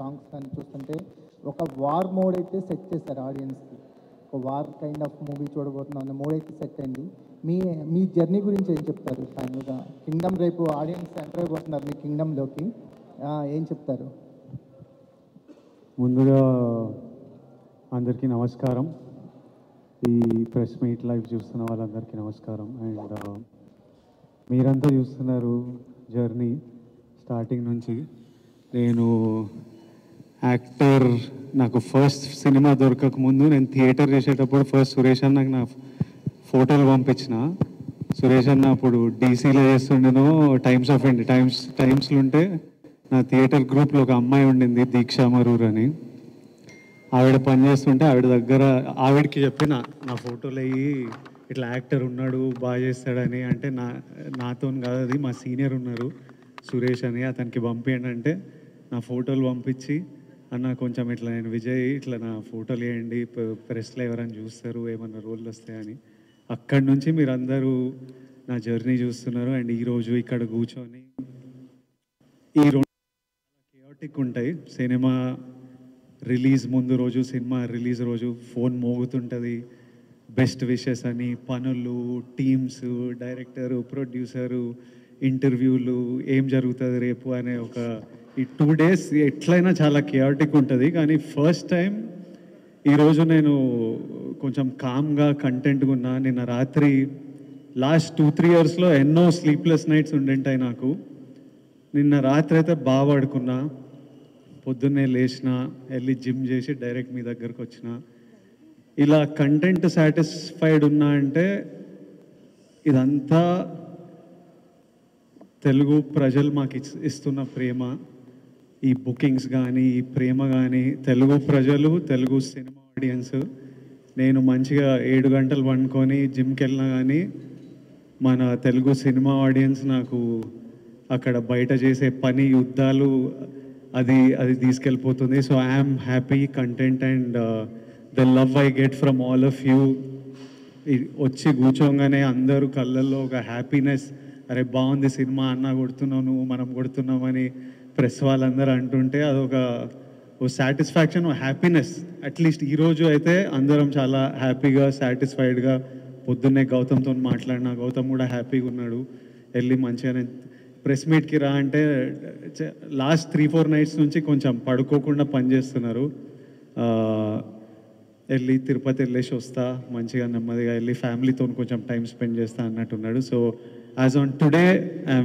Songs కానీ చూస్తుంటే ఒక వార్ మోడ్ అయితే సెట్ చేశారు ఆడియన్స్కి. ఒక వార్ కైండ్ ఆఫ్ మూవీ చూడబోతున్నాం అన్న మోడ్ అయితే సెట్ అయింది. మీ మీ జర్నీ గురించి ఏం చెప్తారు? ఫైనల్గా కింగ్డమ్ రేపు ఆడియన్స్ ఎంటర్ అయిపోతున్నారు మీ కింగ్డమ్లోకి, ఏం చెప్తారు? ముందుగా అందరికీ నమస్కారం. ఈ ప్రెస్ మీట్ లైవ్ చూస్తున్న వాళ్ళందరికీ నమస్కారం. అండ్ మీరంతా చూస్తున్నారు జర్నీ స్టార్టింగ్ నుంచి. నేను యాక్టర్, నాకు ఫస్ట్ సినిమా దొరకక ముందు నేను థియేటర్ చేసేటప్పుడు ఫస్ట్ సురేష్ అన్నకు నా ఫోటోలు పంపించిన. సురేష్ అన్న అప్పుడు డీసీలో చేస్తుండేనో టైమ్స్ ఆఫ్ ఇండియా టైమ్స్లో ఉంటే నా థియేటర్ గ్రూప్లో ఒక అమ్మాయి ఉండింది, దీక్షా మరూర్ అని. ఆవిడ పనిచేస్తుంటే ఆవిడ దగ్గర ఆవిడకి చెప్పిన నా ఫోటోలు అయ్యి ఇట్లా యాక్టర్ ఉన్నాడు బాగా చేస్తాడని. అంటే నాతో కాదు, అది మా సీనియర్ ఉన్నారు సురేష్ అని, అతనికి పంపించండి అంటే నా ఫోటోలు పంపించి, అన్న కొంచెం ఇట్లా నేను విజయ్ ఇట్లా నా ఫోటోలు వేయండి, ప్రెస్లో ఎవరైనా చూస్తారు, ఏమన్నా రోళ్ళు వస్తాయని. అక్కడి నుంచి మీరు అందరూ నా జర్నీ చూస్తున్నారు. అండ్ ఈరోజు ఇక్కడ కూర్చొని ఈ రెండు కేయాటిక్ ఉంటాయి. సినిమా రిలీజ్ ముందు రోజు, సినిమా రిలీజ్ రోజు ఫోన్ మోగుతుంటుంది, బెస్ట్ విషెస్ అని, పనులు, టీమ్స్, డైరెక్టరు, ప్రొడ్యూసరు, ఇంటర్వ్యూలు, ఏం జరుగుతుంది రేపు అనే ఒక ఈ 2 days ఎట్లయినా చాలా కేయాటిక్ ఉంటుంది. కానీ ఫస్ట్ టైం ఈరోజు నేను కొంచెం కామ్గా కంటెంట్గా ఉన్నా. నిన్న రాత్రి లాస్ట్ 2-3 yearsలో ఎన్నో స్లీప్లెస్ నైట్స్ ఉండింటాయి నాకు. నిన్న రాత్రి అయితే బాగా పడుకున్నా, పొద్దున్నే లేచిన, వెళ్ళి జిమ్ చేసి డైరెక్ట్ మీ దగ్గరకు వచ్చిన. ఇలా కంటెంట్ సాటిస్ఫైడ్ ఉన్నా అంటే ఇదంతా తెలుగు ప్రజలు మాకు ఇస్తున్న ప్రేమ. ఈ బుకింగ్స్ కానీ, ఈ ప్రేమ కానీ, తెలుగు ప్రజలు, తెలుగు సినిమా ఆడియన్స్. నేను మంచిగా 7 గంటలు పండుకొని జిమ్కి వెళ్ళినా కానీ మన తెలుగు సినిమా ఆడియన్స్ నాకు అక్కడ బయట చేసే పని, యుద్ధాలు, అది తీసుకెళ్ళిపోతుంది. So I'm happy, content and the love I get from all of you. వచ్చి కూర్చోగానే అందరూ కళ్ళల్లో ఒక హ్యాపీనెస్, అరే బాగుంది సినిమా, అన్న కొడుతున్నావు నువ్వు, మనం కొడుతున్నామని ప్రెస్ వాళ్ళందరూ అంటుంటే అదొక సాటిస్ఫాక్షన్, హ్యాపీనెస్. అట్లీస్ట్ ఈరోజు అయితే అందరం చాలా హ్యాపీగా, సాటిస్ఫైడ్గా. పొద్దున్నే గౌతమ్తో మాట్లాడినా, గౌతమ్ కూడా హ్యాపీగా ఉన్నాడు. వెళ్ళి మంచిగానే ప్రెస్ మీట్కి రా అంటే లాస్ట్ 3-4 nights నుంచి కొంచెం పడుకోకుండా పనిచేస్తున్నారు. వెళ్ళి తిరుపతి వెళ్ళేసి వస్తా, మంచిగా నెమ్మదిగా వెళ్ళి ఫ్యామిలీతో కొంచెం టైం స్పెండ్ చేస్తా అన్నట్టున్నాడు. So as on today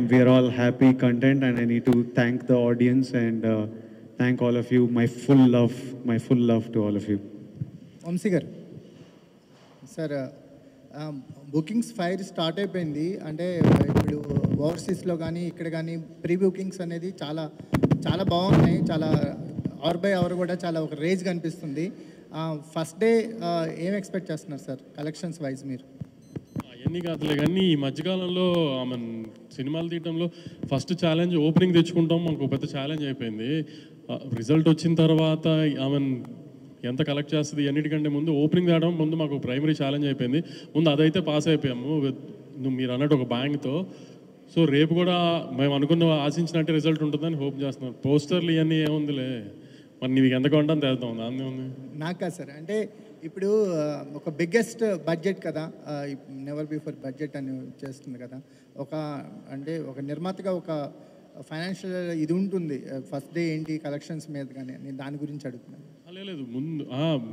we're all happy, content, and I need to thank the audience and thank all of you. My full love to all of you. Vamsi garu, sir bookings fire start అయిపోయింది. అంటే ఇప్పుడు ఓవర్సీస్లో కానీ ఇక్కడ కానీ pre bookings అనేది చాలా చాలా బాగున్నాయి. చాలా అవర్ బై అవర్ కూడా చాలా ఒక రేజ్ కనిపిస్తుంది. ఫస్ట్ డే ఏం ఎక్స్పెక్ట్ చేస్తున్నారు సార్ కలెక్షన్స్ వైజ్ మీరు? అవన్నీ కాదులే కానీ ఈ మధ్యకాలంలో సినిమాలు తీయడంలో ఫస్ట్ ఛాలెంజ్ ఓపెనింగ్ తెచ్చుకుంటాం, మనకు పెద్ద ఛాలెంజ్ అయిపోయింది. రిజల్ట్ వచ్చిన తర్వాత ఎంత కలెక్ట్ చేస్తుంది అన్నిటికంటే ముందు ఓపెనింగ్ తేవడం ముందు మాకు ప్రైమరీ ఛాలెంజ్ అయిపోయింది. ముందు అదైతే పాస్ అయిపోయాము మీరు అన్నట్టు ఒక బ్యాంక్తో. సో రేపు కూడా మేము అనుకున్న ఆశించినట్టే రిజల్ట్ ఉంటుందని హోప్ చేస్తున్నాం. పోస్టర్లు ఇవన్నీ ఏముందిలే, మరి నీకు ఎంత కొంటాను తెద్దాం, దాన్ని ఉంది. నాకా సార్, అంటే ఇప్పుడు ఒక బిగ్గెస్ట్ బడ్జెట్ కదా, నెవర్ బిఫోర్ బడ్జెట్ అని చేస్తుంది కదా, అంటే ఒక నిర్మాతగా ఒక ఫైనాన్షియల్ ఇది ఉంటుంది. ఫస్ట్ డే ఏంటి కలెక్షన్స్ మీద కానీ, నేను దాని గురించి అడుగుతున్నాను. లేదు, ముందు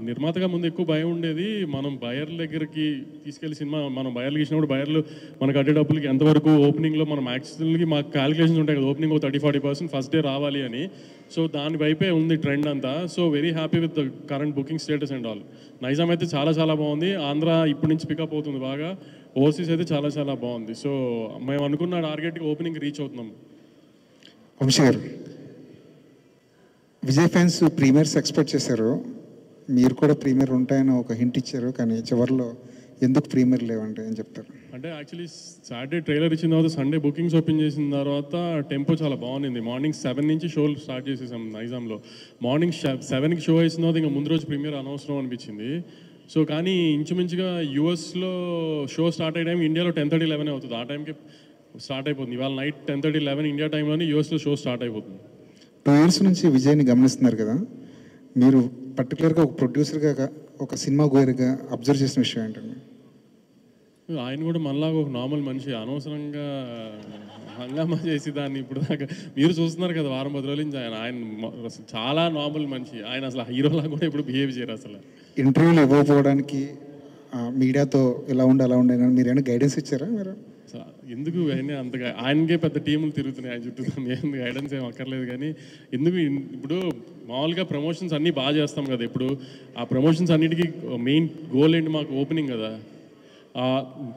నిర్మాతగా ముందు ఎక్కువ భయం ఉండేది. మనం బయర్ల దగ్గరికి తీసుకెళ్లి సినిమా మనం బయర్లు ఇచ్చినప్పుడు బయర్లు మనకు అడ్డే డబ్బులకి ఎంతవరకు ఓపెనింగ్లో మనం యాక్చువల్కి మాకు క్యాలిక్యులేషన్స్ ఉంటాయి కదా, ఓపెనింగ్ 30-40% ఫస్ట్ డే రావాలి అని. సో దాని వైపే ఉంది ట్రెండ్ అంతా. So very happy with the current booking status and all. Nizam అయితే చాలా చాలా బాగుంది. ఆంధ్ర ఇప్పటి నుంచి పికప్ అవుతుంది బాగా. ఓవర్సీస్ అయితే చాలా చాలా బాగుంది. సో మేము అనుకున్న టార్గెట్కి ఓపెనింగ్ రీచ్ అవుతున్నాం. వంశీ గారు, విజయ్ ఫ్యాన్స్ ప్రీమియర్స్ ఎక్స్పెక్ట్ చేశారు, మీరు కూడా ప్రీమియర్ ఉంటాయని ఒక హింట్ ఇచ్చారు, కానీ చివరిలో ఎందుకు ప్రీమియర్ లేవంటే ఏం చెప్తారు? అంటే యాక్చువల్లీ సాటర్డే ట్రైలర్ ఇచ్చిన తర్వాత సండే బుకింగ్స్ ఓపెన్ చేసిన తర్వాత టెంపో చాలా బాగుంది. మార్నింగ్ 7 నుంచి షోలు స్టార్ట్ చేసేసాం నైజాంలో. మార్నింగ్ 7కి షో వేసిన తర్వాత ఇంకా ముందు రోజు ప్రీమియర్ అనవసరం అనిపించింది. సో కానీ ఇంచుమించుగా యూఎస్లో షో స్టార్ట్ అయ్యే టైం ఇండియాలో 10:30-11 అవుతుంది. ఆ టైంకి స్టార్ట్ అయిపోతుంది. ఇవాళ నైట్ 10:30-11 ఇండియా టైంలోనే యూఎస్లో షో స్టార్ట్ అయిపోతుంది. 2 years నుంచి విజయ్ని గమనిస్తున్నారు కదా, మీరు పర్టికులర్గా ఒక ప్రొడ్యూసర్గా ఒక సినిమా గోయర్గా అబ్జర్వ్ చేసిన విషయం ఏంటండి? ఆయన కూడా మనలాగా ఒక నార్మల్ మనిషి, అనవసరంగా హంగామా చేసి దాన్ని ఇప్పుడు దాకా మీరు చూస్తున్నారు కదా వారం 10 రోజుల నుంచి ఆయన అసలు చాలా నార్మల్ మనిషి. ఆయన అసలు హీరోలా కూడా ఇప్పుడు బిహేవ్ చేయరు అసలు. ఇంటర్వ్యూలు ఇవ్వకపోవడానికి మీడియాతో ఎలా ఉండి అలా ఉండే మీరు ఏమైనా గైడెన్స్ ఇచ్చారా? మీరు ఎందుకు అయినా అంతగా ఆయనకే పెద్ద టీములు తిరుగుతున్నాయి ఆయన చుట్టూ, ఏం గైడెన్స్ ఏం అక్కర్లేదు. కానీ ఎందుకు ఇప్పుడు మామూలుగా ప్రమోషన్స్ అన్నీ బాగా చేస్తాం కదా, ఇప్పుడు ఆ ప్రమోషన్స్ అన్నిటికీ మెయిన్ గోల్ ఏంటి మాకు ఓపెనింగ్ కదా. ఆ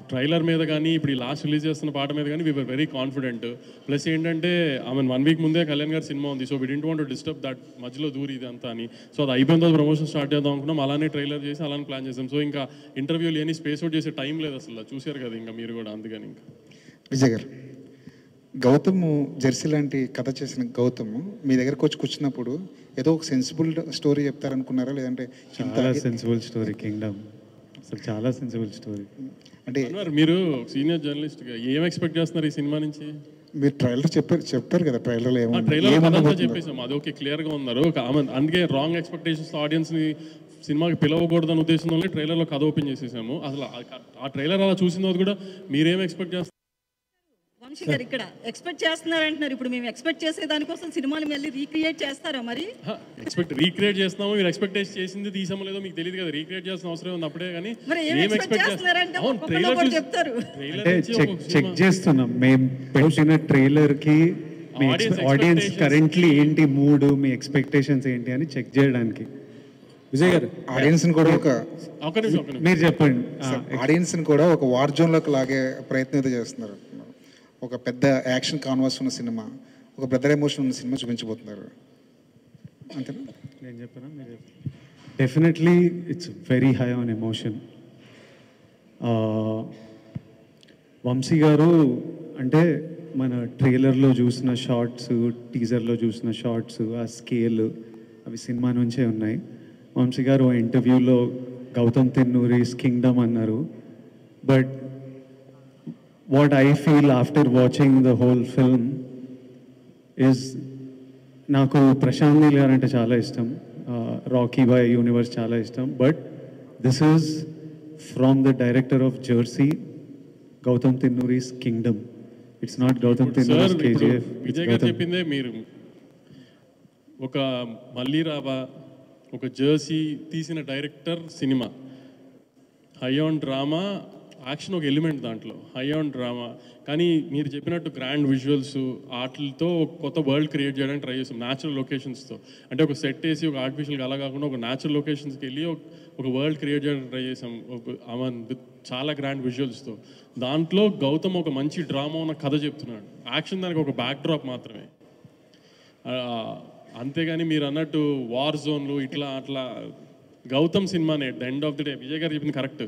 ట్రైలర్ మీద కానీ ఇప్పుడు ఈ లాస్ట్ రిలీజ్ చేస్తున్న పాట మీద కానీ వీఆర్ వెరీ కాన్ఫిడెంట్. ప్లస్ ఏంటంటే ఆమె 1 week ముందే కళ్యాణ్ గారి సినిమా ఉంది, so we didn't want to disturb that మధ్యలో దూరి ఇదంతా అని. సో అది అయిపోయిన తర్వాత ప్రమోషన్ స్టార్ట్ చేద్దాం అనుకున్నాం, అలానే ట్రైలర్ చేసి అలానే ప్లాన్ చేసాం. సో ఇంకా ఇంటర్వ్యూలు ఏని స్పేస్ అవుట్ చేసే టైం లేదు అసలు, చూశారు కదా ఇంకా మీరు కూడా. అందుకని ఇంకా విజయ్ గారు, గౌతమ్ జెర్సీ లాంటి కథ చేసిన గౌతమ్ మీ దగ్గరకు వచ్చి కూర్చున్నప్పుడు ఏదో ఒక సెన్సిబుల్ స్టోరీ చెప్తారనుకున్నారా, లేదంటే చాలా సెన్సిబుల్ స్టోరీ కింగ్డమ్, అసలు చాలా సెన్సిబుల్ స్టోరీ. అంటే మీరు సీనియర్ జర్నలిస్ట్గా ఏం ఎక్స్పెక్ట్ చేస్తున్నారు ఈ సినిమా నుంచి? మీరు ట్రైలర్ చెప్పారు కదా, ట్రైలర్లో ట్రైలర్ చెప్పేసాం, అది ఓకే, క్లియర్గా ఉన్నారు. అందుకే రాంగ్ ఎక్స్పెక్టేషన్స్ ఆడియన్స్ని సినిమాకి పిలవకూడదని ఉద్దేశంలో ట్రైలర్లో కథ ఓపెన్ చేసేసాము. అసలు ఆ ట్రైలర్ అలా చూసిన తర్వాత కూడా మీరేం ఎక్స్పెక్ట్ చేస్తారు? వంశీ గారు ఇక్కడ ఎక్స్పెక్ట్ చేస్తున్నారు అంటున్నారు, ఇప్పుడు మేము ఎక్స్పెక్ట్ చేసే దానికోసం సినిమాని మళ్ళీ రీక్రియేట్ చేస్తారా? మరి రీక్రియేట్ చేస్తున్నాము, మీరు ఎక్స్పెక్ట్ చేసింది తీసామో లేదో మీకు తెలియదు కదా, రీక్రియేట్ చేసిన అవసరం ఉంది అప్పుడే. కానీ మరి ఏం ఎక్స్పెక్ట్ చేస్తున్నారంటే చెప్తారు, చెక్ చేస్తున్నాం మేము పెట్టిన ట్రైలర్ కి ఆడియన్స్ కరెంట్లీ ఏంటి మూడ్, మీ ఎక్స్పెక్టేషన్స్ ఏంటి అని చెక్ చేయడానికి. విజయ్ గారు, ఆడియన్స్ కూడా మీరు చెప్పండి, ఆడియన్స్ కూడా ఒక వార్ జోన్ లోకి లాగే ప్రయత్నం చేస్తున్నారు. ఒక పెద్ద యాక్షన్ కాన్వాస్ ఉన్న సినిమా, ఒక బ్రదర్ ఎమోషన్ ఉన్న సినిమా చూపించబోతున్నారు, అంతేనా? నేను చెప్పాను, మీరు definitely it's very high on emotion. Vamsi గారు అంటే మన ట్రైలర్లో చూసిన షార్ట్స్, టీజర్లో చూసిన షార్ట్స్, ఆ స్కేల్ అవి సినిమా నుంచే ఉన్నాయి. వంశీ గారు ఇంటర్వ్యూలో గౌతమ్ తిన్నూరిస్ కింగ్డమ్ అన్నారు. But what I feel after watching the whole film is, నాకు ప్రశాంత్ నీల్ గారు అంటే చాలా ఇష్టం, రాకీ బాయ్ యూనివర్స్ చాలా ఇష్టం. But this is from the director of Jersey, Gowtam Tinnanuri's Kingdom. It's not Gowtam Tinnanuri's KGF. Vijay garu చెప్పిందే మీరు ఒక మళ్ళీ రావా, ఒక జెర్సీ తీసిన డైరెక్టర్ సినిమా, హై ఆన్ డ్రామా, యాక్షన్ ఒక ఎలిమెంట్ దాంట్లో, హై ఆన్ డ్రామా. కానీ మీరు చెప్పినట్టు గ్రాండ్ విజువల్స్ ఆటలతో ఒక కొత్త వరల్డ్ క్రియేట్ చేయడానికి ట్రై చేస్తాం, న్యాచురల్ లొకేషన్స్తో. అంటే ఒక సెట్ వేసి ఒక ఆర్టిఫిషియల్గా అలా కాకుండా ఒక న్యాచురల్ లొకేషన్స్కి వెళ్ళి ఒక వరల్డ్ క్రియేట్ చేయడానికి ట్రై చేసాం, విత్ చాలా గ్రాండ్ విజువల్స్తో. దాంట్లో గౌతమ్ ఒక మంచి డ్రామా ఉన్న కథ చెప్తున్నాడు, యాక్షన్ దానికి ఒక బ్యాక్ డ్రాప్ మాత్రమే. అంతేగాని మీరు అన్నట్టు వార్ జోన్లు ఇట్లా అట్లా గౌతమ్ సినిమానే the end of the day. Vijay గారు చెప్పింది కరెక్ట్,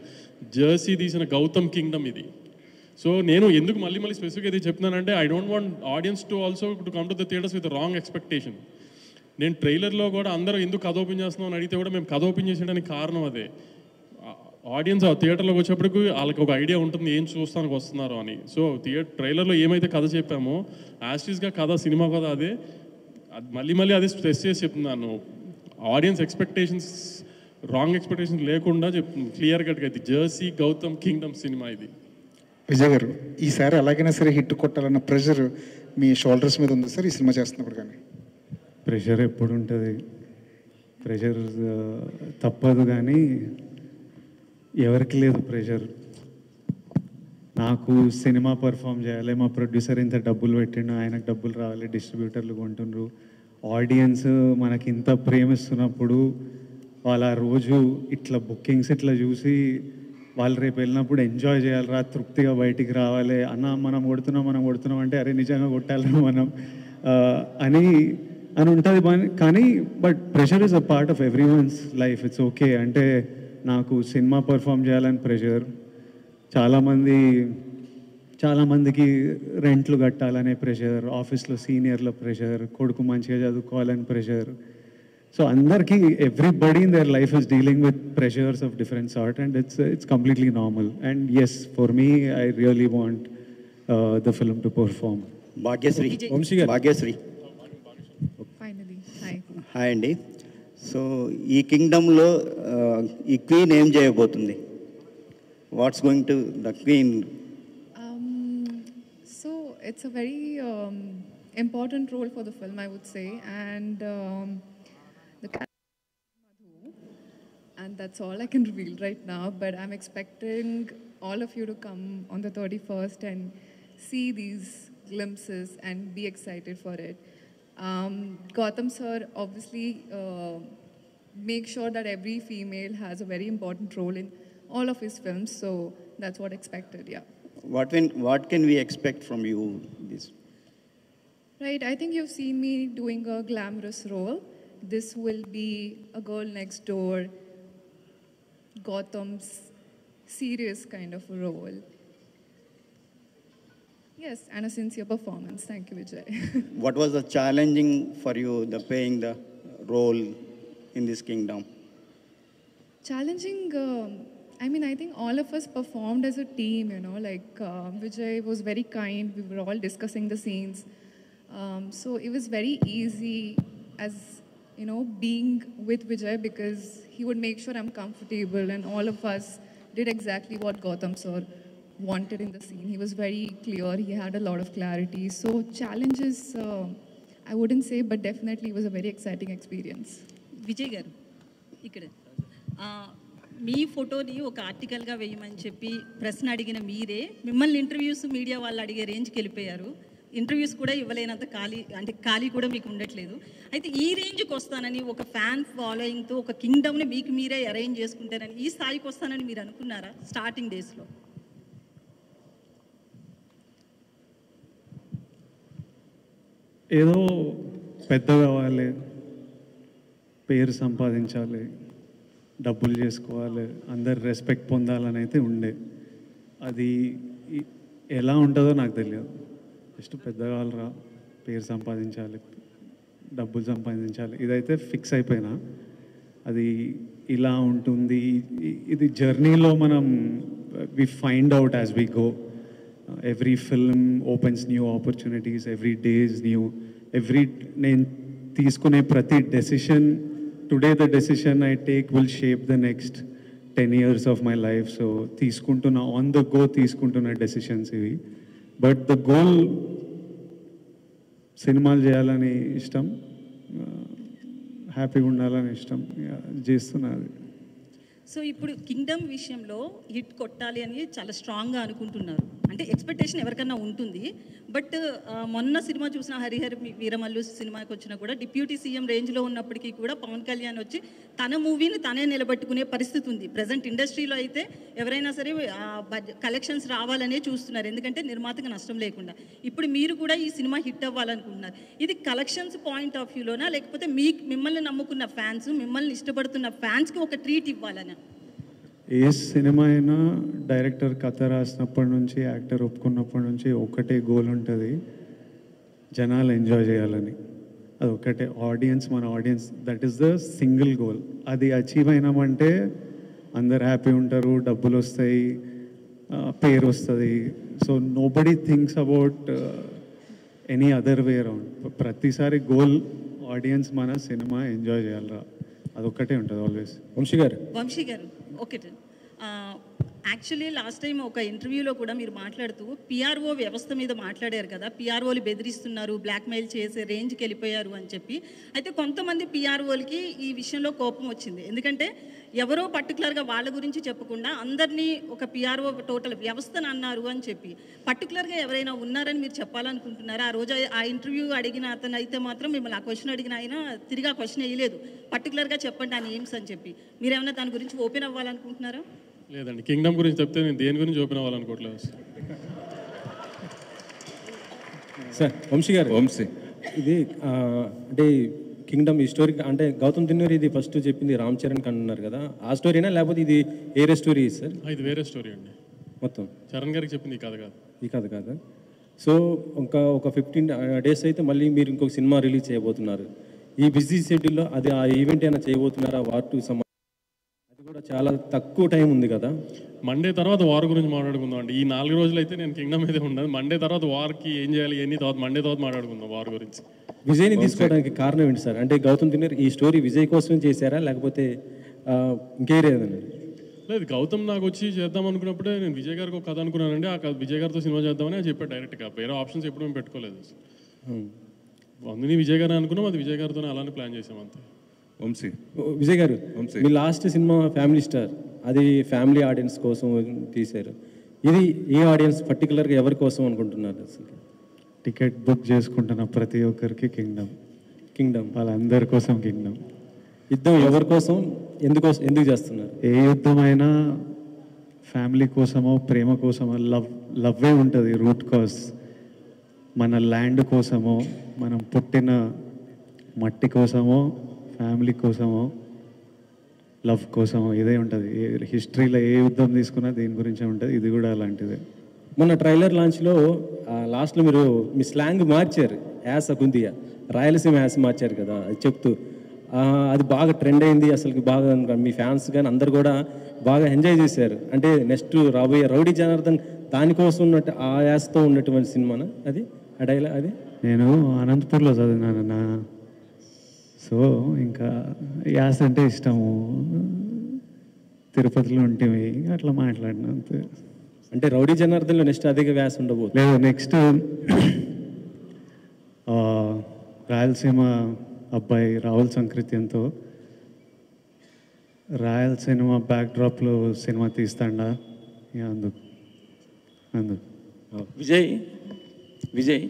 జెర్సీ తీసిన గౌతమ్ కింగ్డమ్ ఇది. సో నేను ఎందుకు మళ్ళీ స్పెసిఫిక్గా ఇది చెప్తున్నానంటే, I don't want audience to also to come to the theatres with wrong expectation. నేను ట్రైలర్లో కూడా అందరూ ఎందుకు కథ ఓపెన్ చేస్తున్నాం అని అడిగితే కూడా మేము కథ ఓపెన్ చేసేయడానికి కారణం అదే. ఆడియన్స్ ఆ థియేటర్లోకి వచ్చేప్పటికి వాళ్ళకి ఒక ఐడియా ఉంటుంది ఏం చూస్తానికి వస్తున్నారు అని. సో ట్రైలర్లో ఏమైతే కథ చెప్పామో యాస్టీస్గా కథ, సినిమా కథ అదే. మళ్ళీ అదే స్ట్రెస్ చేసి చెప్తున్నాను, ఆడియన్స్ ఎక్స్పెక్టేషన్స్, రాంగ్ ఎక్స్పెక్టేషన్స్ లేకుండా క్లియర్ కట్గా ఇది జెర్సీ గౌతమ్ కింగ్డమ్ సినిమా ఇది. విజయ్ గారు, ఈసారి అలాగైనా సరే హిట్ కొట్టాలన్న ప్రెషర్ మీ షోల్డర్స్ మీద ఉంది సార్ ఈ సినిమా చేస్తున్నప్పుడు? కానీ ప్రెషర్ ఎప్పుడు ఉంటుంది, ప్రెషర్ తప్పదు, కానీ ఎవరికి లేదు ప్రెషర్. నాకు సినిమా పర్ఫామ్ చేయాలి, మా ప్రొడ్యూసర్ ఇంత డబ్బులు పెట్టిండు, ఆయనకు డబ్బులు రావాలి, డిస్ట్రిబ్యూటర్లు కొంటుండ్రు, ఆడియన్స్ మనకి ఇంత ప్రేమిస్తున్నప్పుడు వాళ్ళ రోజు ఇట్లా బుకింగ్స్ ఇట్లా చూసి వాళ్ళు రేపు వెళ్ళినప్పుడు ఎంజాయ్ చేయాలిరా, తృప్తిగా బయటికి రావాలి, అన్న మనం కొడుతున్నాం అంటే అరే నిజంగా కొట్టాలి మనం అని ఉంటుంది. కానీ but pressure is a part of every one's life, it's okay. అంటే నాకు సినిమా పర్ఫామ్ చేయాలని ప్రెషర్, చాలామందికి రెంట్లు కట్టాలనే ప్రెషర్, ఆఫీస్లో సీనియర్ల ప్రెషర్, కొడుకు మంచిగా చదువుకోవాలని ప్రెషర్. సో అందరికీ everybody in their life is dealing with pressures of different sort and it's completely normal. And yes, for me I really want the film to perform. Bhagyashree, Bhagyashree. Hi అండి. So ఈ కింగ్డమ్లో ఈ queen ఏం చేయబోతుంది? What's going to the queen? So it's a very important role for the film, I would say, and the character Madhu, and that's all I can reveal right now. But I'm expecting all of you to come on the 31st and see these glimpses and be excited for it. Gautam sir obviously make sure that every female has a very important role in all of his films, so that's what expected. Yeah. What can we expect from you this? Right, I think you've seen me doing a glamorous role. This will be a girl next door, Gautam's serious kind of a role. Yes, and a sincere performance. Thank you, Vijay. What was the challenging for you, the playing the role in this kingdom? Challenging, I mean, I think all of us performed as a team, you know, like Vijay was very kind. We were all discussing the scenes. So it was very easy as, you know, being with Vijay because he would make sure I'm comfortable, and all of us did exactly what Gautam sir wanted in the scene. He was very clear. He had a lot of clarity. So challenges, I wouldn't say, but definitely it was a very exciting experience. Vijay గారు ఇక్కడ మీ ఫోటోని ఒక ఆర్టికల్గా వేయమని చెప్పి ప్రశ్న అడిగిన మీరే మిమ్మల్ని ఇంటర్వ్యూస్ మీడియా వాళ్ళు అడిగే రేంజ్కి వెళ్ళిపోయారు. ఇంటర్వ్యూస్ కూడా ఇవ్వలేనంత ఖాళీ కూడా మీకు ఉండట్లేదు. అయితే ఈ రేంజ్కి వస్తానని ఒక ఫ్యాన్ ఫాలోయింగ్తో ఒక కింగ్డమ్ని మీకు మీరే అరేంజ్ చేసుకుంటారని, ఈ స్థాయికి వస్తానని మీరు అనుకున్నారా స్టార్టింగ్ డేస్లో? ఏదో పెద్దగా అవ్వాలి, పేరు సంపాదించాలి, డబ్బులు చేసుకోవాలి, అందరు రెస్పెక్ట్ పొందాలని అయితే ఉండే. అది ఎలా ఉంటుందో నాకు తెలియదు. జస్ట్ పెద్దగా రా, పేరు సంపాదించాలి, డబ్బులు సంపాదించాలి, ఇదైతే ఫిక్స్ అయిపోయినా. అది ఇలా ఉంటుంది. ఇది జర్నీలో మనం we find out as we go. Every film opens new opportunities, every day is new. నేను తీసుకునే ప్రతి decision, today the decision I take will shape the next 10 years of my life. So తీసుకుంటున్న ఆన్ ద గో తీసుకుంటున్న decisions ఇవి. But the goal సినిమాలు చేయాలని ఇష్టం, హ్యాపీగా ఉండాలని ఇష్టం, చేస్తున్నది. సో ఇప్పుడు కింగ్డమ్ విషయంలో హిట్ కొట్టాలి అని చాలా స్ట్రాంగ్గా అనుకుంటున్నారు. అంటే ఎక్స్పెక్టేషన్ ఎవరికన్నా ఉంటుంది. బట్ మొన్న సినిమా చూసిన హరిహర వీరమల్లు సినిమాకి వచ్చినా కూడా డిప్యూటీ సీఎం రేంజ్లో ఉన్నప్పటికీ కూడా పవన్ కళ్యాణ్ వచ్చి తన మూవీని తనే నిలబెట్టుకునే పరిస్థితి ఉంది. ప్రజెంట్ ఇండస్ట్రీలో అయితే ఎవరైనా సరే కలెక్షన్స్ రావాలనే చూస్తున్నారు, ఎందుకంటే నిర్మాతకు నష్టం లేకుండా. ఇప్పుడు మీరు కూడా ఈ సినిమా హిట్ అవ్వాలనుకుంటున్నారు. ఇది కలెక్షన్స్ పాయింట్ ఆఫ్ వ్యూలోనా, లేకపోతే మిమ్మల్ని నమ్ముకున్న ఫ్యాన్స్, మిమ్మల్ని ఇష్టపడుతున్న ఫ్యాన్స్కి ఒక ట్రీట్ ఇవ్వాలనా? ఏ సినిమా అయినా డైరెక్టర్ కథ రాసినప్పటి నుంచి, యాక్టర్ ఒప్పుకున్నప్పటి నుంచి ఒకటే గోల్ ఉంటుంది, జనాలు ఎంజాయ్ చేయాలని. అది ఒకటే ఆడియన్స్, మన audience, that is the single goal. అది అచీవ్ అయినామంటే అందరు హ్యాపీ ఉంటారు, డబ్బులు వస్తాయి, పేరు వస్తుంది. So nobody thinks about any other way around. ప్రతిసారి గోల్ ఆడియన్స్ మన సినిమా ఎంజాయ్ చేయాలరా, అదొక్కటే ఉంటుంది ఆల్వేస్. వంశీ గారు ఓకే. యాక్చువల్లీ లాస్ట్ టైం ఒక ఇంటర్వ్యూలో కూడా మీరు మాట్లాడుతూ పిఆర్ఓ వ్యవస్థ మీద మాట్లాడారు కదా, పిఆర్ఓలు బెదిరిస్తున్నారు, బ్లాక్మెయిల్ చేసే రేంజ్కి వెళ్ళిపోయారు అని చెప్పి. అయితే కొంతమంది పిఆర్ఓలకి ఈ విషయంలో కోపం వచ్చింది. ఎందుకంటే ఎవరో పర్టికులర్గా వాళ్ళ గురించి చెప్పకుండా అందరినీ ఒక పిఆర్ఓ టోటల్ వ్యవస్థను అన్నారు అని చెప్పి, పర్టికులర్గా ఎవరైనా ఉన్నారని మీరు చెప్పాలనుకుంటున్నారా? ఆ రోజు ఆ ఇంటర్వ్యూ అడిగిన అతను అయితే మాత్రం మిమ్మల్ని ఆ క్వశ్చన్ అడిగిన ఆయన తిరిగి ఆ క్వశ్చన్ వేయలేదు, పర్టికులర్గా చెప్పండి ఆ నేమ్స్ అని చెప్పి. మీరేమైనా దాని గురించి ఓపెన్ అవ్వాలనుకుంటున్నారా? లేదండి, కింగ్డమ్ గురించి చెప్తే నేను దేని గురించి ఓపెన్ అవ్వాలనుకోవట్లేదు సార్. వంశీ ఇది అంటే కింగ్డమ్ ఈ స్టోరీ అంటే గౌతమ్ దిన్నూరి ఇది ఫస్ట్ చెప్పింది రామ్ చరణ్ అన్నారు కదా, ఆ స్టోరీనా లేకపోతే ఇది వేరే స్టోరీ సార్? ఇది వేరే స్టోరీ అండి. మొత్తం చరణ్ గారికి చెప్పింది ఈ కథ కాదు. సో ఒక 15 days అయితే మళ్ళీ మీరు ఇంకొక సినిమా రిలీజ్ చేయబోతున్నారు. ఈ బిజీ షెడ్యూల్లో అది ఆ ఈవెంట్ అయినా చేయబోతున్నారా? వాటి అది కూడా చాలా తక్కువ టైం ఉంది కదా. మండే తర్వాత వార్ గురించి మాట్లాడుకుందాం అండి. ఈ 4 రోజులు అయితే నేను కింగ్డమ్ అయితే ఉండదు. మండే తర్వాత వార్కి ఏం చేయాలి ఎన్ని తర్వాత మండే తర్వాత మాట్లాడుకుందాం వార్ గురించి. విజయ్ని తీసుకోవడానికి కారణం ఏంటి సార్? అంటే గౌతమ్ తిన్నర్ ఈ స్టోరీ విజయ్ కోసం చేశారా లేకపోతే ఇంకేరేదన్నా? లేదు, గౌతమ్ నాకు వచ్చి చేద్దాం అనుకున్నప్పుడే నేను విజయ్ గారికి ఒక కథ అనుకున్నానండి. ఆ కథ విజయ్ గారితో సినిమా చేద్దామని అది చెప్పాడు డైరెక్ట్గా. వేరే ఆప్షన్స్ ఎప్పుడు మేము పెట్టుకోలేదు. అందుని విజయ్ గారు అనుకున్నాం, అది విజయ్ గారితోనే అలానే ప్లాన్ చేసాం అంతే. వంశీ, విజయ్ గారు మీ లాస్ట్ సినిమా ఫ్యామిలీ స్టార్, అది ఫ్యామిలీ ఆడియన్స్ కోసం తీశారు. ఇది ఏ ఆడియన్స్ పర్టికులర్గా ఎవరి కోసం అనుకుంటున్నారు అసలు? టికెట్ బుక్ చేసుకుంటున్న ప్రతి ఒక్కరికి కింగ్డమ్ వాళ్ళందరి కోసం కింగ్డమ్. యుద్ధం ఎవరి కోసం, ఎందుకు చేస్తున్నారు? ఏ యుద్ధమైనా ఫ్యామిలీ కోసమో ప్రేమ కోసమో లవ్వే ఉంటుంది రూట్ కాజ్. మన ల్యాండ్ కోసమో మనం పుట్టిన మట్టి కోసమో ఫ్యామిలీ కోసమో లవ్ కోసమో ఇదే ఉంటుంది. హిస్టరీలో ఏ యుద్ధం తీసుకున్నా దీని గురించే ఉంటుంది. ఇది కూడా అలాంటిదే. మొన్న ట్రైలర్ లాంచ్లో లాస్ట్లో మీరు మీ స్లాంగ్ మార్చారు, యాస కుందియా రాయలసీమ యాస మార్చారు కదా, అది చెప్తూ అది బాగా ట్రెండ్ అయింది. అసలు బాగా మీ ఫ్యాన్స్ కానీ అందరు కూడా బాగా ఎంజాయ్ చేశారు. అంటే నెక్స్ట్ రాబోయే రౌడీ జనార్దన్ దానికోసం ఉన్నట్టు ఆ యాసతో ఉన్నటువంటి సినిమానా అది? ఆ డైలాగ్ అది నేను అనంతపూర్లో చదివినానన్నా, సో ఇంకా యాస అంటే ఇష్టము. తిరుపతిలో ఉంటేవి అట్లా మాట్లాడిన అంతే. అంటే రౌడీ జనార్దన్లో నెక్స్ట్ అదే వ్యాస ఉండబోతుంది. లేదు, నెక్స్ట్ రాయలసీమ అబ్బాయి రాహుల్ సంకృత్యంతో రాయలసీమ బ్యాక్డ్రాప్లో సినిమా తీస్తాడా అందుకు. విజయ్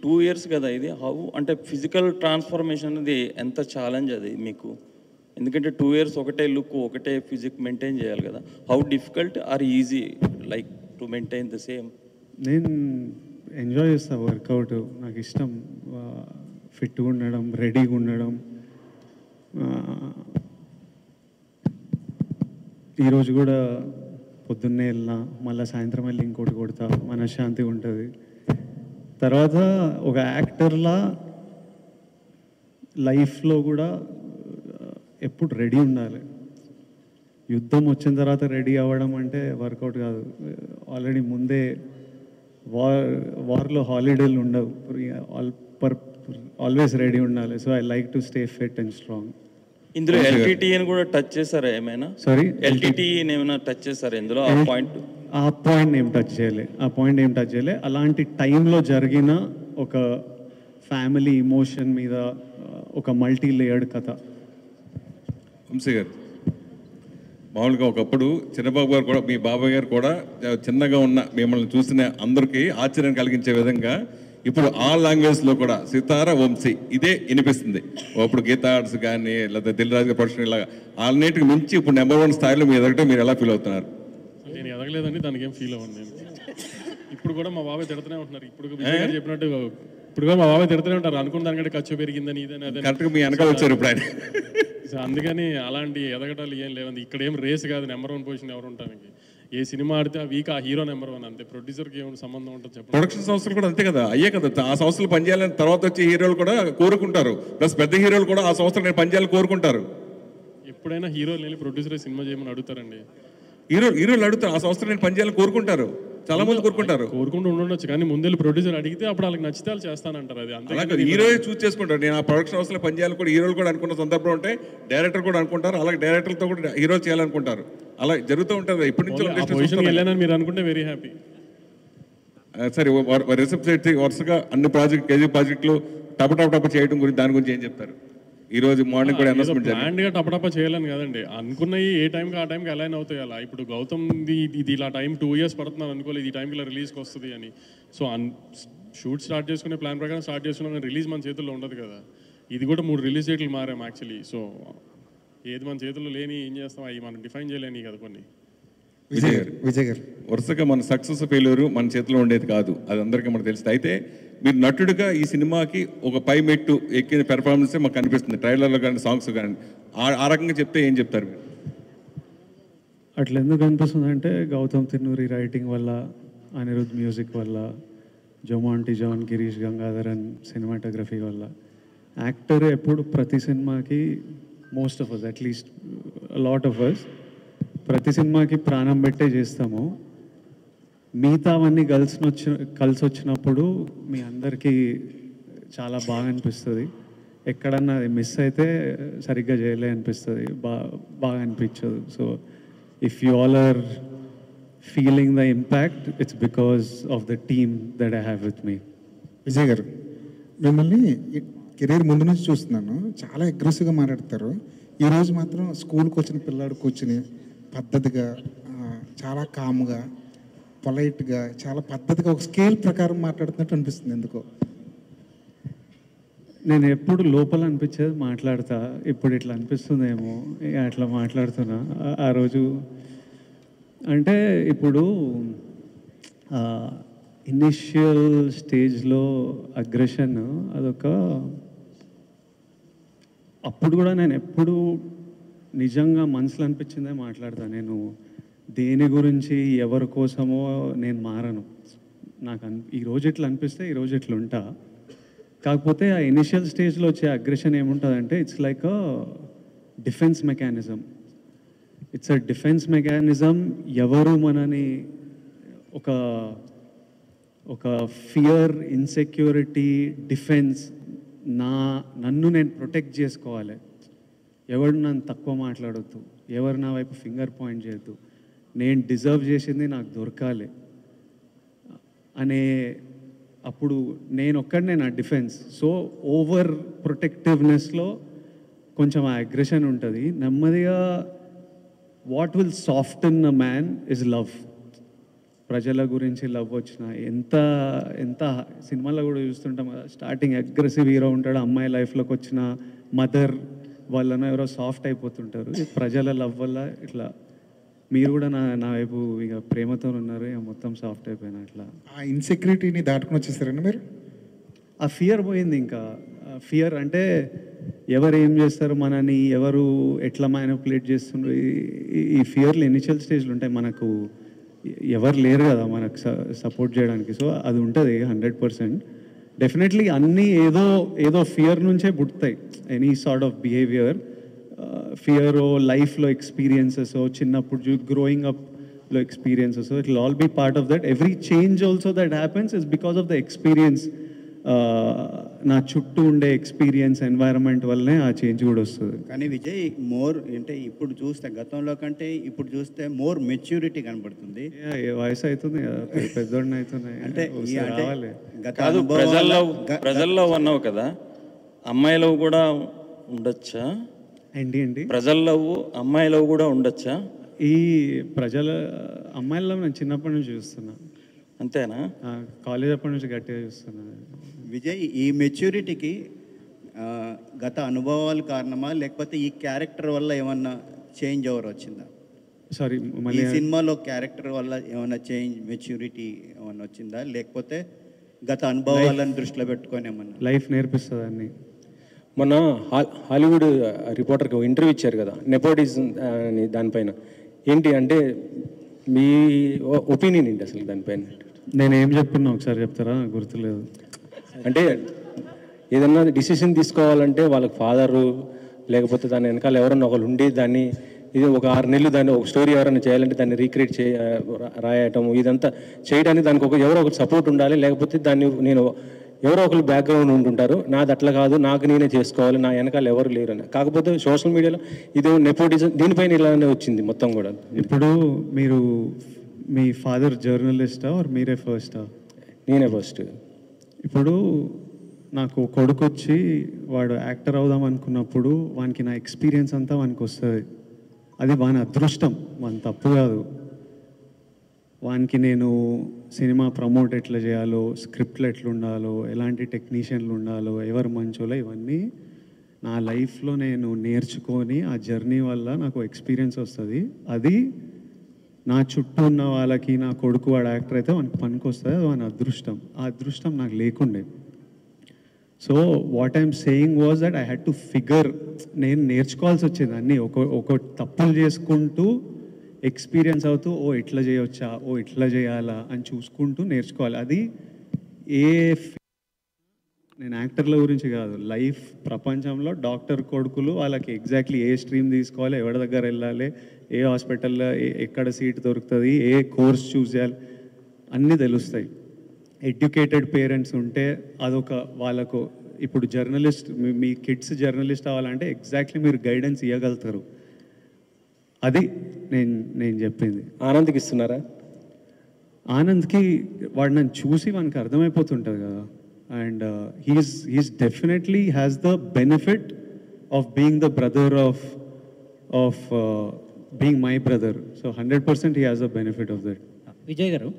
2 years కదా ఇది. హౌ అంటే ఫిజికల్ ట్రాన్స్ఫర్మేషన్ అనేది ఎంత ఛాలెంజ్ అది మీకు? ఎందుకంటే 2 years ఒకటే లుక్ ఒకటే ఫిజిక్ మెయింటైన్ చేయాలి కదా. How difficult or easy like to maintain the same? నేను ఎంజాయ్ చేస్తాను వర్కౌట్, నాకు ఇష్టం. ఫిట్గా ఉండడం, రెడీగా ఉండడం. ఈరోజు కూడా పొద్దున్నే వెళ్ళినా మళ్ళీ సాయంత్రం వెళ్ళి ఇంకోటి కొడతా, మనశ్శాంతిగా ఉంటుంది. తర్వాత ఒక యాక్టర్లా లైఫ్లో కూడా ఎప్పుడు రెడీ ఉండాలి. యుద్ధం వచ్చిన తర్వాత రెడీ అవ్వడం అంటే వర్కౌట్ కాదు. ఆల్రెడీ ముందే వార్లో హాలిడేలు ఉండవు, ఆల్వేస్ రెడీ ఉండాలి. So I like to stay fit and strong. ఇందులో ఎల్టీటీ అని కూడా టచ్ చేశారా ఏమైనా? సారీ, ఎల్టీటీ ఏమైనా టచ్ చేశారా ఇందులో? ఆ పాయింట్ ఏం టచ్ చేయలే. అలాంటి టైంలో జరిగిన ఒక ఫ్యామిలీ ఇమోషన్ మీద ఒక మల్టీ లేయర్డ్ కథ. వంశీ గారు, మామూలుగా ఒకప్పుడు చిన్నబాబు గారు కూడా, మీ బాబాయ్ గారు కూడా చిన్నగా ఉన్న మిమ్మల్ని చూసిన అందరికీ ఆశ్చర్యం కలిగించే విధంగా ఇప్పుడు ఆల్ లాంగ్వేజ్లో కూడా సితార వంశీ ఇదే వినిపిస్తుంది. ఇప్పుడు గీతా ఆర్ట్స్ కానీ లేదా దిల్ రాజు ప్రొడక్షన్ ఇలాగా అన్నిటికి మించి ఇప్పుడు నెంబర్ 1 స్థాయిలో మీ ఎదగటం మీరు ఎలా ఫీల్ అవుతున్నారు? నేను ఎదగలేదండి, దానికి ఏం ఫీల్ అవ్వండి. నేను ఇప్పుడు కూడా మా బాబాయ్ తిడుతూనే ఉంటున్నారు. ఇప్పుడు విజయ్ గారు చెప్పినట్టు ఇప్పుడు కూడా మా బాబాయ్ తిడుతూనే ఉంటారు. అనుకున్న దానికంటే ఖర్చు పెరిగిందని ఇదని అదే కరెక్ట్గా మీ వెనక వచ్చారు ఇప్పుడు ఆయన. అందుకని అలాంటి ఎదగటాలు ఏం లేవండి. ఇక్కడ ఏం రేస్ కాదు నెంబర్ 1 పొజిషన్ ఎవరు ఉంటానికి. ఏ సినిమా ఆడితే ఆ వీక్ ఆ హీరో నెంబర్ 1 అంతే. ప్రొడ్యూసర్కి ఏమైనా సంబంధం ఉంటుంది చెప్పండి. ప్రొడక్షన్ సంస్థలు కూడా అంతే కదా, అయ్యే కదా. ఆ సంస్థలు పనిచేయాలని తర్వాత వచ్చే హీరోలు కూడా కోరుకుంటారు. ప్లస్ పెద్ద హీరోలు కూడా ఆ సంస్థలు నేను పనిచేయాలని కోరుకుంటారు. ఎప్పుడైనా హీరోలు వెళ్ళి ప్రొడ్యూసర్ సినిమా చేయమని అడుగుతారండి. హీరోలు అడుగుతారు, ఆ సంస్థలు నేను పనిచేయాలని కోరుకుంటారు. చాలా మంది కోరుకుంటూ ఉండొచ్చు, కానీ ముందు ప్రొడ్యూసర్ అడిగితే అప్పుడు వాళ్ళకి నచ్చితే వాళ్ళు చేస్తానంటారు. అది అంతే. హీరో చూస్ చేసుకుంటారు. నేను ఆ ప్రొడక్షన్ హౌస్లో పనిచేయాలని కూడా హీరోలు కూడా అనుకున్న సందర్భం ఉంటే డైరెక్టర్ కూడా అనుకుంటారు. అలాగే డైరెక్టర్తో కూడా హీరోలు చేయాలనుకుంటారు. అలా జరుగుతూ ఉంటుంది. ఇప్పటి నుంచి వెళ్ళానని మీరు అనుకుంటే వెరీ హ్యాపీ. సరే, రిసెప్ట్ వరుసగా అన్ని కేజీ ప్రాజెక్టులు టప చేయడం గురించి దాని గురించి ఏం చెప్తారు? ఈ రోజు మార్నింగ్ కూడా అనౌన్స్మెంట్ ప్లాన్డ్గా టపటప చేయాలని కదండి. అనుకున్నవి ఏ టైంకి ఆ టైంకి అలైన్ అవుతాయి. అలా ఇప్పుడు గౌతమ్ది ఇది ఇలా టైం 2 years పడుతున్నాను అనుకోలేదు ఈ టైంకి ఇలా రిలీజ్కి వస్తుంది అని. సో షూట్ స్టార్ట్ చేసుకునే ప్లాన్ ప్రకారం స్టార్ట్ చేసుకున్నాం, కానీ రిలీజ్ మన చేతుల్లో ఉండదు కదా. ఇది కూడా 3 రిలీజ్ డేట్లు మారాం యాక్చువల్లీ. సో ఏది మన చేతుల్లో లేని ఏం చేస్తాం, అవి మనం డిఫైన్ చేయలేని కదా కొన్ని. విజయ్ గారు, వరుసగా మన సక్సెస్ ఫెయిల్యూర్ మన చేతిలో ఉండేది కాదు, అది అందరికీ మనకు తెలుస్తుంది. అయితే మీరు నటుడిగా ఈ సినిమాకి ఒక పై మెట్టు ఎక్కిన పెర్ఫార్మెన్సే మాకు కనిపిస్తుంది, ట్రైలర్లో కానీ సాంగ్స్ కానీ. ఆ రకంగా చెప్తే ఏం చెప్తారు మీరు? అట్లా ఎందుకు అనిపిస్తుంది అంటే గౌతమ్ తిన్నూరి రైటింగ్ వల్ల, అనిరుద్ మ్యూజిక్ వల్ల, జొమాంటి జాన్, గిరీష్ గంగాధరన్ సినిమాటోగ్రఫీ వల్ల. యాక్టర్ ఎప్పుడు ప్రతి సినిమాకి most of us, at least lot of us ప్రతి సినిమాకి ప్రాణం పెట్టే చేస్తాము. మిగతావన్నీ కలిసి వచ్చినప్పుడు మీ అందరికీ చాలా బాగా అనిపిస్తుంది. ఎక్కడన్నా మిస్ అయితే సరిగ్గా చేయలే అనిపిస్తుంది, బాగా అనిపించదు. So if you all are feeling the impact, it's because of the team that I have with me. Vijay garu, మిమ్మల్ని కెరీర్ ముందు నుంచి చూస్తున్నాను, చాలా అగ్రెసివ్గా మాట్లాడతారు. ఈరోజు మాత్రం స్కూల్కి వచ్చిన పిల్లాడు కూర్చుని పద్ధతిగా, చాలా కామ్గా, పొలైట్గా, చాలా పద్ధతిగా ఒక స్కేల్ ప్రకారం మాట్లాడుతున్నట్టు అనిపిస్తుంది. ఎందుకో నేను ఎప్పుడు లోపల అనిపించేది మాట్లాడతా, ఇప్పుడు ఇట్లా అనిపిస్తుందేమో అట్లా మాట్లాడుతున్నా. ఆ రోజు అంటే ఇప్పుడు ఇనిషియల్ స్టేజ్లో అగ్రెషన్ అదొక, అప్పుడు కూడా నేను ఎప్పుడు నిజంగా మనసులో అనిపించిందే మాట్లాడతాను. నేను దేని గురించి ఎవరి కోసమో నేను మారను. నాకు ఈరోజు ఇట్లా అనిపిస్తే ఈరోజు ఇట్లా ఉంటా. కాకపోతే ఆ ఇనిషియల్ స్టేజ్లో వచ్చే అగ్రెషన్ ఏముంటుందంటే it's like a defence mechanism. It's a defence mechanism. ఎవరు మనని ఒక ఫియర్, ఇన్సెక్యూరిటీ, డిఫెన్స్, నన్ను నేను ప్రొటెక్ట్ చేసుకోవాలి. ఎవరు నన్ను తక్కువ మాట్లాడొద్దు, ఎవరు నా వైపు ఫింగర్ పాయింట్ చేయొద్దు, నేను డిజర్వ్ చేసింది నాకు దొరకాలి అనే అప్పుడు నేను ఒక్కడనే నా డిఫెన్స్. సో ఓవర్ ప్రొటెక్టివ్నెస్లో కొంచెం ఆ అగ్రెషన్ ఉంటుంది. నెమ్మదిగా what will soften a man is love. ప్రజల గురించి లవ్ వచ్చిన ఎంత సినిమాలో కూడా చూస్తుంటాం కదా, స్టార్టింగ్ అగ్రెసివ్ హీరో ఉంటాడు, అమ్మాయి లైఫ్లోకి వచ్చిన మదర్ వాళ్ళన ఎవరో సాఫ్ట్ అయిపోతుంటారు. ప్రజల లవ్ వల్ల ఇట్లా మీరు కూడా నా వైపు ఇక ప్రేమతో ఉన్నారు, ఇక మొత్తం సాఫ్ట్ అయిపోయినా. అట్లా ఆ ఇన్సెక్యూరిటీని దాటుకుని వచ్చేసారండి మీరు? ఆ ఫియర్ పోయింది. ఇంకా ఫియర్ అంటే ఎవరు ఏం చేస్తారు మనని, ఎవరు ఎట్లా మ్యానిపులేట్ చేస్తుండ్రు, ఈ ఫియర్లు ఇనిషియల్ స్టేజ్లు ఉంటాయి. మనకు ఎవరు లేరు కదా మనకు సపోర్ట్ చేయడానికి. సో అది ఉంటుంది 100%. డెఫినెట్లీ అన్నీ ఏదో ఫియర్ నుంచే పుడతాయి. Any sort of behaviour, fear లైఫ్లో ఎక్స్పీరియన్సెస్, చిన్నప్పుడు గ్రోయింగ్ అప్లో experiences, it will all be part of that. Every change also that happens is because of the experience. నా చుట్టూ ఉండే ఎక్స్పీరియన్స్, ఎన్వైరన్మెంట్ వల్లనే ఆ చేంజ్ కూడా వస్తుంది. కానీ విజయ్ మోర్ అంటే ఇప్పుడు చూస్తే గతంలో కంటే ఇప్పుడు చూస్తే మోర్ మెచ్యూరిటీ కనబడుతుంది. వయసు అవుతుంది కదా, పెద్దోడిని అవుతున్నాయి అంటే రావాలి. కాదు, ప్రజల్లో ఉన్నావు కదా, అమ్మాయిలో కూడా ఉండొచ్చా? ఏంటి ప్రజల్లో అమ్మాయిలో కూడా ఉండొచ్చా? ఈ ప్రజల అమ్మాయిల్లో నేను చిన్నప్పటి నుంచి చూస్తున్నా. అంతేనా? కాలేజ్ అప్పటి నుంచి గట్టిగా చూస్తున్నా. విజయ్, ఈ మెచ్యూరిటీకి గత అనుభవాలు కారణమా, లేకపోతే ఈ క్యారెక్టర్ వల్ల ఏమన్నా చేంజ్ ఓవర్ వచ్చిందా? సారీ, ఈ సినిమాలో క్యారెక్టర్ వల్ల ఏమన్నా చేంజ్, మెచ్యూరిటీ ఏమన్నా వచ్చిందా, లేకపోతే గత అనుభవాలను దృష్టిలో పెట్టుకొని ఏమన్నా? లైఫ్ నేర్పిస్తుంది అన్ని. మొన్న హాలీవుడ్ రిపోర్టర్కి ఇంటర్వ్యూ ఇచ్చారు కదా, నెపోటిజం అని, దానిపైన ఏంటి అంటే మీ ఒపీనియన్ ఏంటి అసలు దానిపైన? నేనేం చెప్పున్నా ఒకసారి చెప్తారా? గుర్తులేదు. అంటే ఏదన్నా డిసిషన్ తీసుకోవాలంటే వాళ్ళకి ఫాదరు లేకపోతే దాని వెనకాల ఎవరన్నా ఒకరు ఉండి దాన్ని, ఇది ఒక 6 నెలలు దాన్ని ఒక స్టోరీ ఎవరైనా చేయాలంటే దాన్ని రీక్రియేట్ రాయటం, ఇదంతా చేయడానికి దానికి ఎవరో ఒకరు సపోర్ట్ ఉండాలి. లేకపోతే దాన్ని నేను ఎవరో ఒకరు బ్యాక్గ్రౌండ్ ఉంటుంటారు, నాది అట్లా కాదు, నాకు నేనే చేసుకోవాలి, నా వెనకాల ఎవరు లేరు అని. కాకపోతే సోషల్ మీడియాలో ఇదే నెపోటిజం, దీనిపైన ఇలానే వచ్చింది మొత్తం కూడా. ఇప్పుడు మీరు మీ ఫాదర్ జర్నలిస్టా ఆర్ మీరే ఫస్టా? నేనే ఫస్ట్. ఇప్పుడు నాకు కొడుకు వచ్చి వాడు యాక్టర్ అవుదాం అనుకున్నప్పుడు వానికి నా ఎక్స్పీరియన్స్ అంతా వానికి వస్తుంది. అది వాని అదృష్టం, వాని తప్పు కాదు. వానికి నేను సినిమా ప్రమోట్ ఎట్లా చేయాలో, స్క్రిప్ట్లు ఎట్లా ఉండాలో, ఎలాంటి టెక్నీషియన్లు ఉండాలో, ఎవరు మంచోలో, ఇవన్నీ నా లైఫ్లో నేను నేర్చుకొని ఆ జర్నీ వల్ల నాకు ఎక్స్పీరియన్స్ వస్తుంది. అది నా చుట్టూ ఉన్న వాళ్ళకి, నా కొడుకు వాడు యాక్టర్ అయితే వానికి పనికి వస్తుంది, అది వాని అదృష్టం. ఆ అదృష్టం నాకు లేకుండే. So what I'm saying was that I had to figure, నేను నేర్చుకోవాల్సి వచ్చేది అన్నీ. ఒక తప్పులు చేసుకుంటూ ఎక్స్పీరియన్స్ అవుతూ, ఓ ఇట్లా చేయవచ్చా, ఓ ఇట్లా చేయాలా అని చూసుకుంటూ నేర్చుకోవాలి. అది నేను యాక్టర్ల గురించి కాదు, లైఫ్ ప్రపంచంలో డాక్టర్ కొడుకులు వాళ్ళకి ఎగ్జాక్ట్లీ ఏ స్ట్రీమ్ తీసుకోవాలి, ఎవరి దగ్గర వెళ్ళాలి, ఏ హాస్పిటల్లో ఎక్కడ సీట్ దొరుకుతుంది, ఏ కోర్స్ చూస్ చేయాలి అన్నీ తెలుస్తాయి. ఎడ్యుకేటెడ్ పేరెంట్స్ ఉంటే అదొక వాళ్ళకు, ఇప్పుడు జర్నలిస్ట్ మీ కిడ్స్ జర్నలిస్ట్ అవ్వాలంటే ఎగ్జాక్ట్లీ మీరు గైడెన్స్ ఇవ్వగలుగుతారు. అది నేను చెప్పింది. ఆనంద్కి ఇస్తున్నారా? ఆనంద్కి వాడు నన్ను చూసి వానికి అర్థమైపోతుంటుంది కదా. And he's definitely has the benefit of being the brother of being my brother. So 100% he has the benefit of that. Vijay గారు,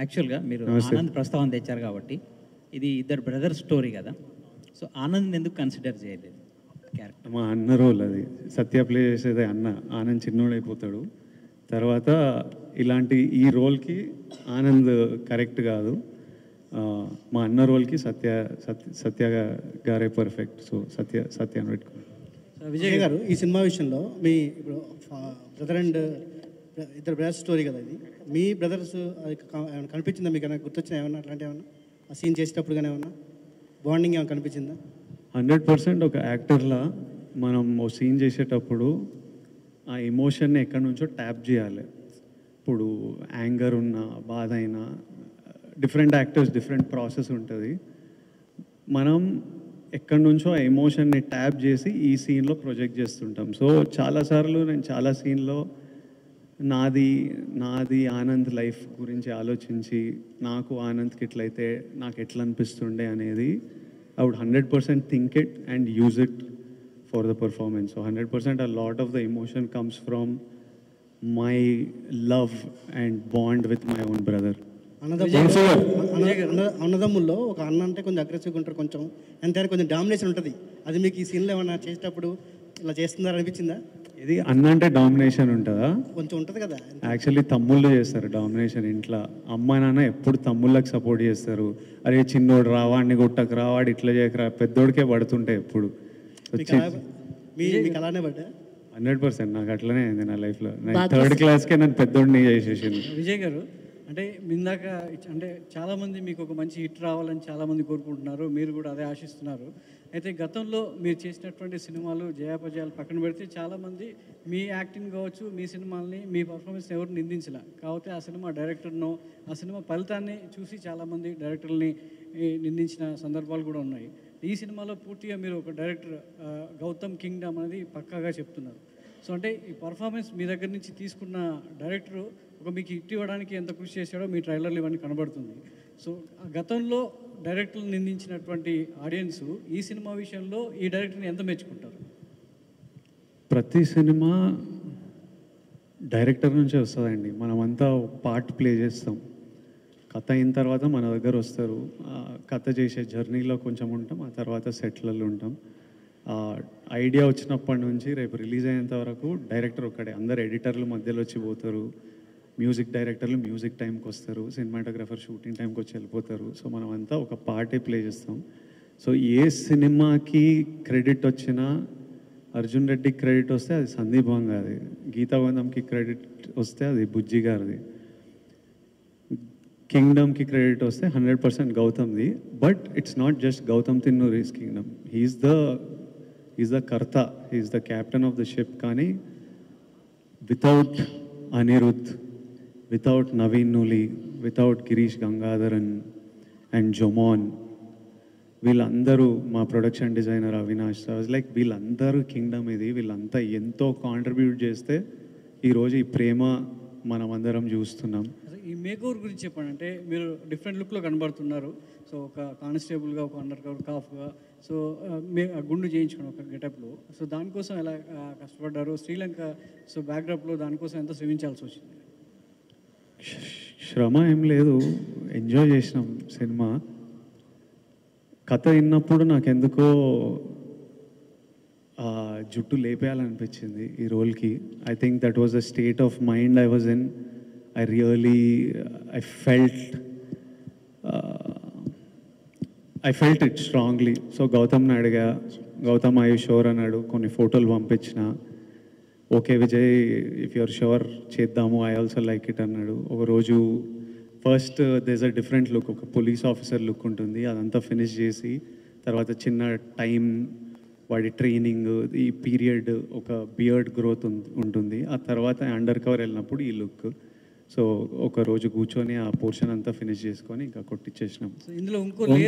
యాక్చువల్గా మీరు నమస్తే. ఆనంద్ ప్రస్తావన తెచ్చారు కాబట్టి ఇది ఇద్దరు బ్రదర్ స్టోరీ కదా. సో ఆనంద్ ఎందుకు కన్సిడర్ చేయలేదు క్యారెక్టర్? మా అన్న రోల్ అది. సత్య ప్లే చేసేదే అన్న. ఆనంద్ చిన్నోడైపోతాడు. తర్వాత ఇలాంటి ఈ రోల్కి ఆనంద్ కరెక్ట్ కాదు. మా అన్న రోల్కి సత్య గారే పర్ఫెక్ట్. సో సత్య అని పెట్టుకున్నాను. విజయ్ గారు, ఈ సినిమా విషయంలో మీ ఇప్పుడు బ్రదర్ అండ్ ఇద్దరు బ్రదర్స్ స్టోరీ కదా ఇది. మీ బ్రదర్స్ ఏమైనా కనిపించిందా మీకు? ఏమైనా గుర్తొచ్చినా ఏమన్నా అట్లాంటి ఏమన్నా ఆ సీన్ చేసేటప్పుడు కానీ ఏమన్నా బాండింగ్ ఏమైనా కనిపించిందా? 100% ఒక యాక్టర్లా మనం ఓ సీన్ చేసేటప్పుడు ఆ ఎమోషన్ని ఎక్కడి నుంచో ట్యాప్ చేయాలి. ఇప్పుడు యాంగర్ ఉన్నా, బాధ అయినా, డిఫరెంట్ యాక్టర్స్ డిఫరెంట్ ప్రాసెస్ ఉంటుంది. మనం ఎక్కడి నుంచో ఆ ఎమోషన్ని ట్యాప్ చేసి ఈ సీన్లో ప్రొజెక్ట్ చేస్తుంటాం. సో చాలాసార్లు నేను చాలా సీన్లో నాది ఆనంద్ లైఫ్ గురించి ఆలోచించి నాకు ఆనంద్కి ఎట్లయితే నాకు ఎట్లా అనిపిస్తుండే అనేది I would 100% think it and use it for the performance. So 100% a lot of the emotion comes from my love and bond with my own brother. అన్నదమ్ముల్లో ఒక అన్న అంటే కొంచెం అగ్రెసివ్గా ఉంటారు, కొంచెం ఎంతైనా కొంచెం డామినేషన్ ఉంటుంది. అది మీకు ఈ సీన్లో ఏమన్నా చేసేటప్పుడు ఇలా చేస్తున్నారు అనిపించిందా? ఇది అన్న అంటే డామినేషన్ ఉంటుందా? కొంచెం ఉంటుంది కదా. యాక్చువల్లీ తమ్ముళ్ళు చేస్తారు డామినేషన్ ఇంట్లో. అమ్మ నాన్న ఎప్పుడు తమ్ముళ్ళకి సపోర్ట్ చేస్తారు. అరే చిన్నోడు రావాడిని కొట్టకు, రావాడు ఇట్లా చేయకరా, పెద్దోడికే పడుతుంటాయి ఎప్పుడు. మీకు అలానే పడ్డా? 100% నాకు అట్లనే అయింది నా లైఫ్లో. నేను 3rd క్లాస్కే నన్ను పెద్దోడిని చేసేసింది. విజయ్ గారు, అంటే ఇందాక అంటే చాలామంది మీకు ఒక మంచి హిట్ రావాలని చాలామంది కోరుకుంటున్నారు, మీరు కూడా అదే ఆశిస్తున్నారు. అయితే గతంలో మీరు చేసినటువంటి సినిమాలు జయాపజయాలు పక్కన పెడితే చాలామంది మీ యాక్టింగ్ కావచ్చు, మీ సినిమాల్ని, మీ పర్ఫార్మెన్స్ని ఎవరు నిందించలే. కాకపోతే ఆ సినిమా డైరెక్టర్నో, ఆ సినిమా ఫలితాన్ని చూసి చాలామంది డైరెక్టర్ని నిందించిన సందర్భాలు కూడా ఉన్నాయి. ఈ సినిమాలో పూర్తిగా మీరు ఒక డైరెక్టర్ గౌతమ్ కింగ్డమ్ అనేది పక్కాగా చెప్తున్నారు. సో అంటే ఈ పర్ఫార్మెన్స్ మీ దగ్గర నుంచి తీసుకున్న డైరెక్టరు ఒక మీకు హిట్ ఇవ్వడానికి ఎంత కృషి చేశాడో మీ ట్రైలర్లు ఇవన్నీ కనబడుతుంది. సో గతంలో డైరెక్టర్లు నిందించినటువంటి ఆడియన్స్ ఈ సినిమా విషయంలో ఈ డైరెక్టర్ని ఎంత మెచ్చుకుంటారు? ప్రతి సినిమా డైరెక్టర్ నుంచే వస్తుందండి. మనమంతా పార్ట్ ప్లే చేస్తాం. కథ అయిన తర్వాత మన దగ్గర వస్తారు. కథ చేసే జర్నీలో కొంచెం ఉంటాం, ఆ తర్వాత సెట్లలో ఉంటాం. ఐడియా వచ్చినప్పటి నుంచి రేపు రిలీజ్ అయ్యేంత వరకు డైరెక్టర్ ఒక్కడే. అందరు ఎడిటర్లు మధ్యలో వచ్చి పోతారు, మ్యూజిక్ డైరెక్టర్లు మ్యూజిక్ టైంకి వస్తారు, సినిమాటోగ్రఫర్ షూటింగ్ టైంకి వచ్చి వెళ్ళిపోతారు. సో మనమంతా ఒక పార్టే ప్లే చేస్తాం. సో ఏ సినిమాకి క్రెడిట్ వచ్చినా, అర్జున్ రెడ్డికి క్రెడిట్ వస్తే అది సందీప్ వంగాది, గీతాగోవిందంకి క్రెడిట్ వస్తే అది బుజ్జి గారిది, కింగ్డమ్కి క్రెడిట్ వస్తే 100% గౌతమ్ది. But it's not just Gowtam Tinnanuri's Kingdom. He's the కర్త, he's the captain of the ship. కానీ without Anirudh, without Naveen Nooli, without Girish Gangadharan and Jomon, వీళ్ళందరూ, మా production designer Avinash sir, like వీళ్ళందరూ కింగ్డమ్ ఇది. వీళ్ళంతా ఎంతో కాంట్రిబ్యూట్ చేస్తే ఈరోజు ఈ ప్రేమ మనమందరం చూస్తున్నాం. ఈ మేకోవర్ గురించి చెప్పండి. అంటే మీరు డిఫరెంట్ లుక్లో కనబడుతున్నారు. సో ఒక కానిస్టేబుల్గా, ఒక అండర్ కవర్ కాఫ్గా, సో గుండు చేయించుకుని ఒక గెటప్లో. సో దానికోసం ఎలా కష్టపడ్డారు? శ్రీలంక సో బ్యాక్డ్రాప్లో దానికోసం ఎంత శ్రమించాల్సి వచ్చింది? శ్రమ ఏం లేదు, ఎంజాయ్ చేసినాం సినిమా. కథ విన్నప్పుడు నాకెందుకో జుట్టు లేపేయాలనిపించింది ఈ రోల్కి. I think that was the state of mind I was in. I felt it strongly. So గౌతమ్ని అడిగా, గౌతమ్ ఐ యూ షూర్ అన్నాడు. కొన్ని ఫోటోలు పంపించిన. Okay Vijay, if you're sure చేద్దాము, ఐ ఆల్సో లైక్ ఇట్ అన్నాడు. ఒకరోజు first this a different look, ఒక పోలీస్ ఆఫీసర్ లుక్ ఉంటుంది, అదంతా ఫినిష్ చేసి తర్వాత చిన్న టైం, వాడి ట్రైనింగ్, ఈ పీరియడ్, ఒక బియర్డ్ గ్రోత్ ఉంటుంది. ఆ తర్వాత అండర్ కవర్ వెళ్ళినప్పుడు ఈ లుక్. సో ఒక రోజు కూర్చొని ఆ పోర్షన్ అంతా ఫినిష్ చేసుకొని ఇంకా కొట్టించేసినాం. ఇందులో ఇంకో లేయర్